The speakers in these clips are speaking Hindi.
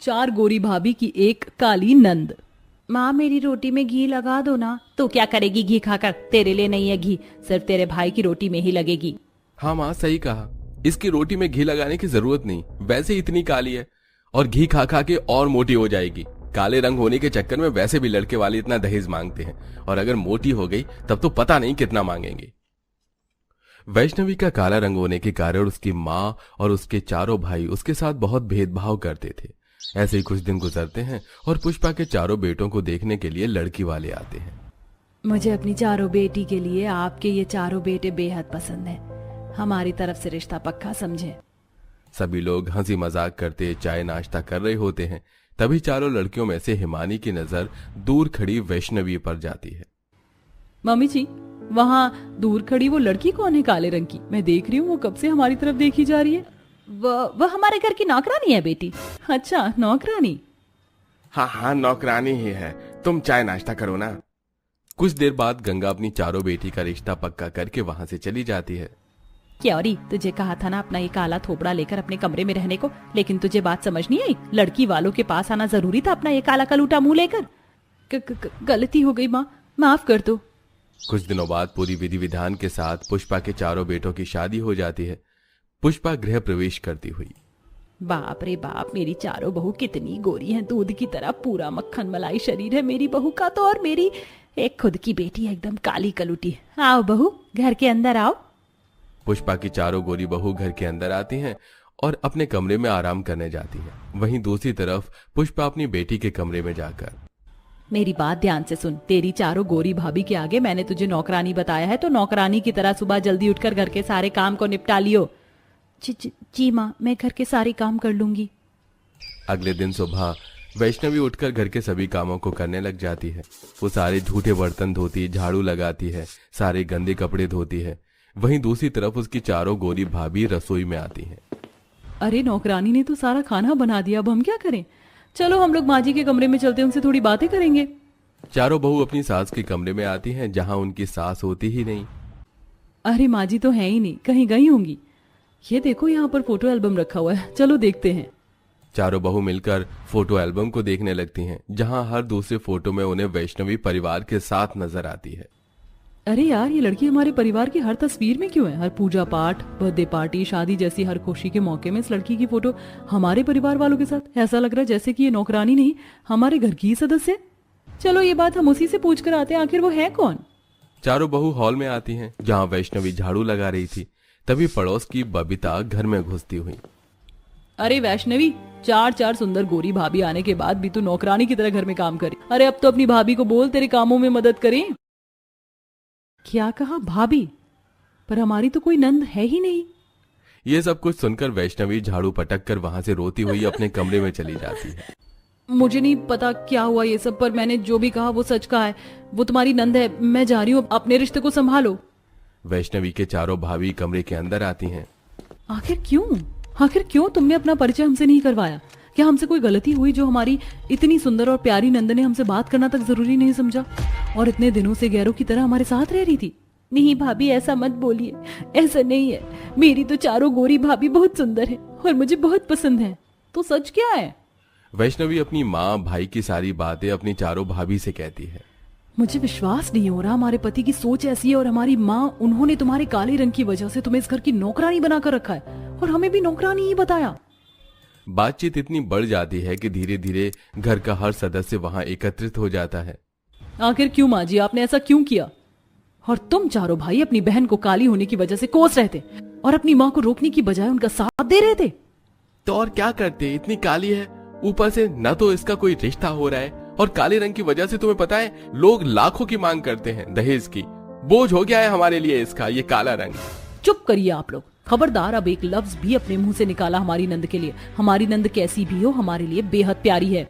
4 गोरी भाभी की एक काली नंद। माँ मेरी रोटी में घी लगा दो ना। तो क्या करेगी घी खाकर? तेरे लिए नहीं है घी, सिर्फ तेरे भाई की रोटी में ही लगेगी। हाँ माँ सही कहा, इसकी रोटी में घी लगाने की जरूरत नहीं, वैसे ही इतनी काली है और घी खा खा के और मोटी हो जाएगी। काले रंग होने के चक्कर में वैसे भी लड़के वाले इतना दहेज मांगते हैं और अगर मोटी हो गई तब तो पता नहीं कितना मांगेंगे। वैष्णवी का काला रंग होने के कारण उसकी माँ और उसके चारों भाई उसके साथ बहुत भेदभाव करते थे। ऐसे ही कुछ दिन गुजरते हैं और पुष्पा के चारों बेटों को देखने के लिए लड़की वाले आते हैं। मुझे अपनी चारों बेटी के लिए आपके ये चारों बेटे बेहद पसंद हैं। हमारी तरफ से रिश्ता पक्का समझे। सभी लोग हंसी मजाक करते चाय नाश्ता कर रहे होते हैं। तभी चारों लड़कियों में से हिमानी की नजर दूर खड़ी वैष्णवी पर जाती है। मम्मी जी, वहाँ दूर खड़ी वो लड़की कौन है काले रंग की? मैं देख रही हूँ वो कब से हमारी तरफ देखी जा रही है। वह हमारे घर की नौकरानी है बेटी। अच्छा नौकरानी? हाँ हाँ नौकरानी ही है, तुम चाय नाश्ता करो ना। कुछ देर बाद गंगा अपनी चारों बेटी का रिश्ता पक्का करके वहां से चली जाती है। क्योरी, तुझे कहा था ना अपना ये काला थोपड़ा लेकर अपने कमरे में रहने को, लेकिन तुझे बात समझ नहीं आई। लड़की वालों के पास आना जरूरी था अपना ये काला कलूटा मुंह लेकर। गलती हो गई माँ, माफ कर दो। कुछ दिनों बाद पूरी विधि विधान के साथ पुष्पा के चारों बेटों की शादी हो जाती है। पुष्पा गृह प्रवेश करती हुई। बाप रे बाप, मेरी चारों बहू कितनी गोरी हैं, दूध की तरह पूरा मक्खन मलाई शरीर है मेरी बहू का तो, और मेरी एक खुद की बेटी एकदम काली कलूटी। आओ बहू, घर के अंदर आओ। पुष्पा की चारों गोरी बहू घर के अंदर आती हैं और अपने कमरे में आराम करने जाती हैं। वहीं दूसरी तरफ पुष्पा अपनी बेटी के कमरे में जाकर, मेरी बात ध्यान से सुन। तेरी चारों गोरी भाभी के आगे मैंने तुझे नौकरानी बताया है, तो नौकरानी की तरह सुबह जल्दी उठकर घर के सारे काम को निपटा लियो। जी माँ, मैं घर के सारे काम कर लूंगी। अगले दिन सुबह वैष्णवी उठकर घर के सभी कामों को करने लग जाती है। वो सारे झूठे बर्तन धोती, झाड़ू लगाती है, सारे गंदे कपड़े धोती है। वहीं दूसरी तरफ उसकी चारों गोरी भाभी रसोई में आती हैं। अरे नौकरानी ने तो सारा खाना बना दिया, अब हम क्या करें? चलो हम लोग माँ जी के कमरे में चलते, उनसे थोड़ी बातें करेंगे। चारों बहू अपनी सास के कमरे में आती हैं जहां उनकी सास होती ही नहीं। अरे माँ जी तो है ही नहीं, कहीं गई होंगी। ये देखो यहाँ पर फोटो एल्बम रखा हुआ है, चलो देखते हैं। चारों बहू मिलकर फोटो एल्बम को देखने लगती हैं जहां हर दूसरे फोटो में उन्हें वैष्णवी परिवार के साथ नजर आती है। अरे यार, ये लड़की हमारे परिवार की हर तस्वीर में क्यों है? हर पूजा पाठ, बर्थडे पार्टी, शादी जैसी हर खुशी के मौके में इस लड़की की फोटो हमारे परिवार वालों के साथ। ऐसा लग रहा है जैसे कि ये नौकरानी नहीं, हमारे घर की ही सदस्य। चलो ये बात हम उसी से पूछ कर आते हैं, आखिर वो है कौन। चारों बहू हॉल में आती हैं जहां वैष्णवी झाड़ू लगा रही थी। तभी पड़ोस की बबीता घर में घुसती हुई। अरे वैष्णवी, चार सुंदर गोरी भाभी आने के बाद भी तू नौकरानी की तरह घर में काम करे। अरे अब तो अपनी भाभी को बोल तेरे कामों में मदद करे। क्या कहा भाभी? पर हमारी तो कोई नंद है ही नहीं। ये सब कुछ सुनकर वैष्णवी झाड़ू पटक कर वहां से रोती हुई अपने कमरे में चली जाती है। मुझे नहीं पता क्या हुआ ये सब, पर मैंने जो भी कहा वो सच कहा है। वो तुम्हारी नंद है, मैं जा रही हूँ, अपने रिश्ते को संभालो। वैष्णवी के चारों भाभी कमरे के अंदर आती हैं। आखिर क्यों तुमने अपना परिचय हमसे नहीं करवाया? क्या हमसे कोई गलती हुई जो हमारी इतनी सुंदर और प्यारी नंद ने हमसे बात करना तक जरूरी नहीं समझा और इतने दिनों से गैरों की तरह हमारे साथ रह रही थी? नहीं भाभी, ऐसा मत बोलिए, ऐसा नहीं है। मेरी तो चारों गोरी भाभी बहुत सुंदर है और मुझे बहुत पसंद है। तो सच क्या है? वैष्णवी अपनी माँ भाई की सारी बातें अपनी चारों भाभी से कहती है। मुझे विश्वास नहीं हो रहा, हमारे पति की सोच ऐसी है और हमारी माँ, उन्होंने तुम्हारे काले रंग की वजह से तुम्हें इस घर की नौकरानी बनाकर रखा है और हमें भी नौकरानी ही बताया। बातचीत इतनी बढ़ जाती है कि धीरे धीरे घर का हर सदस्य वहां एकत्रित हो जाता है। आखिर क्यों माँ जी, आपने ऐसा क्यों किया? और तुम चारों भाई अपनी बहन को काली होने की वजह से कोस रहे थे और अपनी माँ को रोकने की बजाय उनका साथ दे रहे थे। तो और क्या करते, इतनी काली है, ऊपर से न तो इसका कोई रिश्ता हो रहा है और काले रंग की वजह से तुम्हें पता है लोग लाखों की मांग करते हैं दहेज की। बोझ हो गया है हमारे लिए इसका ये काला रंग। चुप करिए आप लोग, खबरदार अब एक लफ्ज भी अपने मुंह से निकाला हमारी नंद के लिए। हमारी नंद कैसी भी हो हमारे लिए बेहद प्यारी है।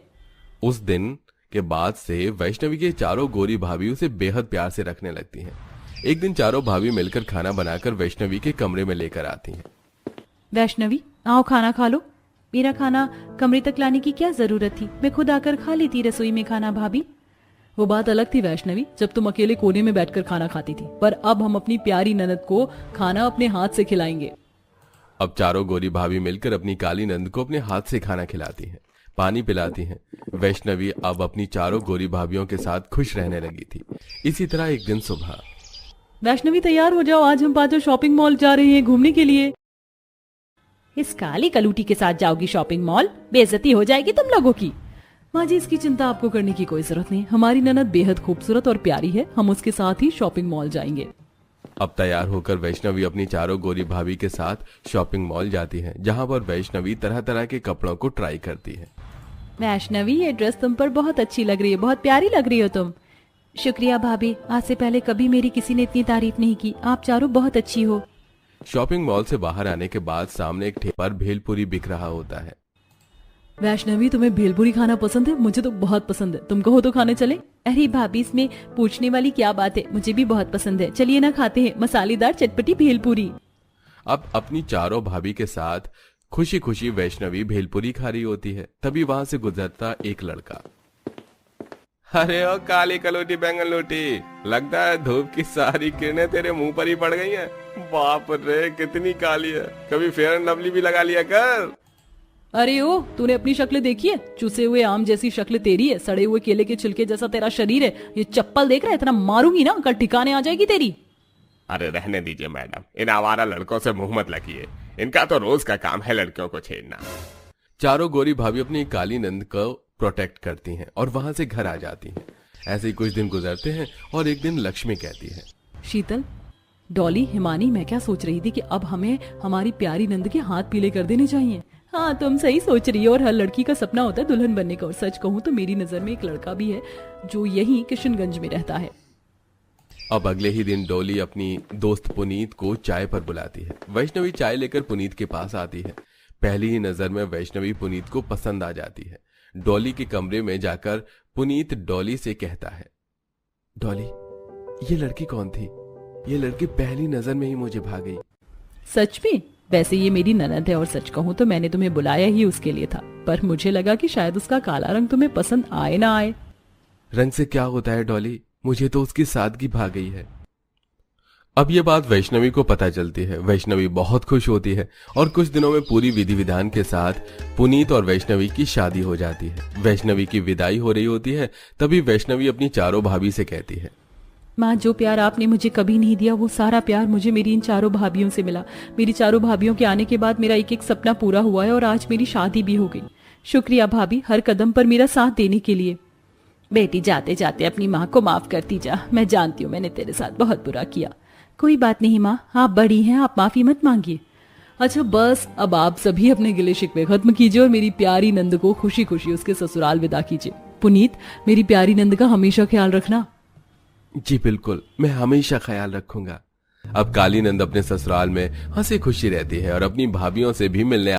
उस दिन के बाद से वैष्णवी के चारों गोरी भाभी उसे बेहद प्यार से रखने लगती हैं। एक दिन चारों भाभी मिलकर खाना बनाकर वैष्णवी के कमरे में लेकर आती हैं। वैष्णवी आओ खाना खा लो। मेरा खाना कमरे तक लाने की क्या जरूरत थी, मैं खुद आकर खा लेती रसोई में खाना भाभी। वो बात अलग थी वैष्णवी, जब तुम अकेले कोने में बैठकर खाना खाती थी, पर अब हम अपनी प्यारी ननद को खाना अपने हाथ से खिलाएंगे। अब चारों गोरी भाभी मिलकर अपनी काली नंद को अपने हाथ से खाना खिलाती हैं। पानी पिलाती हैं। वैष्णवी अब अपनी चारों गोरी भाभियों के साथ खुश रहने लगी थी। इसी तरह एक दिन सुबह, वैष्णवी तैयार हो जाओ, आज हम पांचों शॉपिंग मॉल जा रहे हैं घूमने के लिए। इस काली कलूटी के साथ जाओगी शॉपिंग मॉल? बेइज्जती हो जाएगी तुम लोगों की। माँ जी, इसकी चिंता आपको करने की कोई जरूरत नहीं। हमारी ननद बेहद खूबसूरत और प्यारी है, हम उसके साथ ही शॉपिंग मॉल जाएंगे। अब तैयार होकर वैष्णवी अपनी चारों गोरी भाभी के साथ शॉपिंग मॉल जाती है, जहां पर वैष्णवी तरह तरह के कपड़ों को ट्राई करती है। वैष्णवी, ये ड्रेस तुम पर बहुत अच्छी लग रही है, बहुत प्यारी लग रही हो तुम। शुक्रिया भाभी, आज से पहले कभी मेरी किसी ने इतनी तारीफ नहीं की। आप चारों बहुत अच्छी हो। शॉपिंग मॉल से बाहर आने के बाद सामने एक ठेले पर भेलपुरी बिक रहा होता है। वैष्णवी, तुम्हें भेलपुरी खाना पसंद है? मुझे तो बहुत पसंद है, तुम कहो तो खाने चले। अरे भाभी, इसमें पूछने वाली क्या बात है, मुझे भी बहुत पसंद है। चलिए ना, खाते हैं मसालेदार चटपटी भेलपुरी। अब अपनी चारों भाभी के साथ खुशी खुशी वैष्णवी भेलपुरी खा रही होती है। तभी वहां से गुजरता एक लड़का। अरे ओ काली कलोटी बैंगन लोटी, लगता है धूप की सारी किरणें तेरे मुंह पर ही पड़ गई हैं। बाप रे, कितनी काली है, कभी फेयर एंड लवली भी लगा लिया कर। अरे ओ, तूने अपनी शक्ल देखी है? चूसे हुए आम जैसी शक्ल तेरी है, सड़े हुए केले के छिलके जैसा तेरा शरीर है। ये चप्पल देख रहा है? इतना मारूंगी ना, कल ठिकाने आ जाएगी तेरी। अरे रहने दीजिए मैडम, इन आवारा लड़कों से मुंह मत लगिए, इनका तो रोज का काम है लड़कियों को छेड़ना। चारों गोरी भाभी अपनी काली नंद को प्रोटेक्ट करती हैं और वहां से घर आ जाती हैं। ऐसे ही कुछ दिन गुजरते हैं और एक दिन लक्ष्मी कहती है, शीतल, डॉली, हिमानी, मैं क्या सोच रही थी कि अब हमें हमारी प्यारी नंद के हाथ पीले कर देने चाहिए। हाँ, तुम सही सोच रही हो, और हर लड़की का सपना होता है दुल्हन बनने का। और सच कहूँ तो मेरी नजर में एक लड़का भी है जो यहीं किशनगंज में रहता है। अब अगले ही दिन डॉली अपनी दोस्त पुनीत को चाय पर बुलाती है। वैष्णवी चाय लेकर पुनीत के पास आती है। पहली ही नजर में वैष्णवी पुनीत को पसंद आ जाती है। डॉली के कमरे में जाकर पुनीत डॉली से कहता है, डॉली, ये लड़की कौन थी? ये लड़की पहली नजर में ही मुझे भा गई। सच में? वैसे ये मेरी ननद है, और सच कहूँ तो मैंने तुम्हें बुलाया ही उसके लिए था, पर मुझे लगा कि शायद उसका काला रंग तुम्हें पसंद आए ना आए। रंग से क्या होता है डॉली, मुझे तो उसकी सादगी भा गई है। अब ये बात वैष्णवी को पता चलती है। वैष्णवी बहुत खुश होती है और कुछ दिनों में पूरी विधि विधान के साथ पुनीत और वैष्णवी की शादी हो जाती है। वैष्णवी की विदाई हो रही होती है, तभी वैष्णवी अपनी चारों भाभी से कहती है, माँ, जो प्यार आपने मुझे कभी नहीं दिया, वो सारा प्यार मुझे मेरी इन चारों भाभियों से मिला। मेरी चारों भाभियों के आने के बाद मेरा एक एक सपना पूरा हुआ है और आज मेरी शादी भी हो गई। शुक्रिया भाभी, हर कदम पर मेरा साथ देने के लिए। बेटी, जाते जाते अपनी माँ को माफ करती जा। मैं जानती हूँ मैंने तेरे साथ बहुत बुरा किया। कोई बात नहीं माँ, आप बड़ी हैं, आप माफी मत मांगिए। अच्छा बस, अब आप सभी अपने गिले शिकवे खत्म कीजिए और मेरी प्यारी नंद को खुशी खुशी उसके ससुराल विदा कीजिए। पुनीत, मेरी प्यारी नंद का हमेशा ख्याल रखना। जी बिल्कुल, मैं हमेशा ख्याल रखूंगा। अब काली नंद अपने ससुराल में हंसी खुशी रहती है और अपनी भाभियों से भी मिलने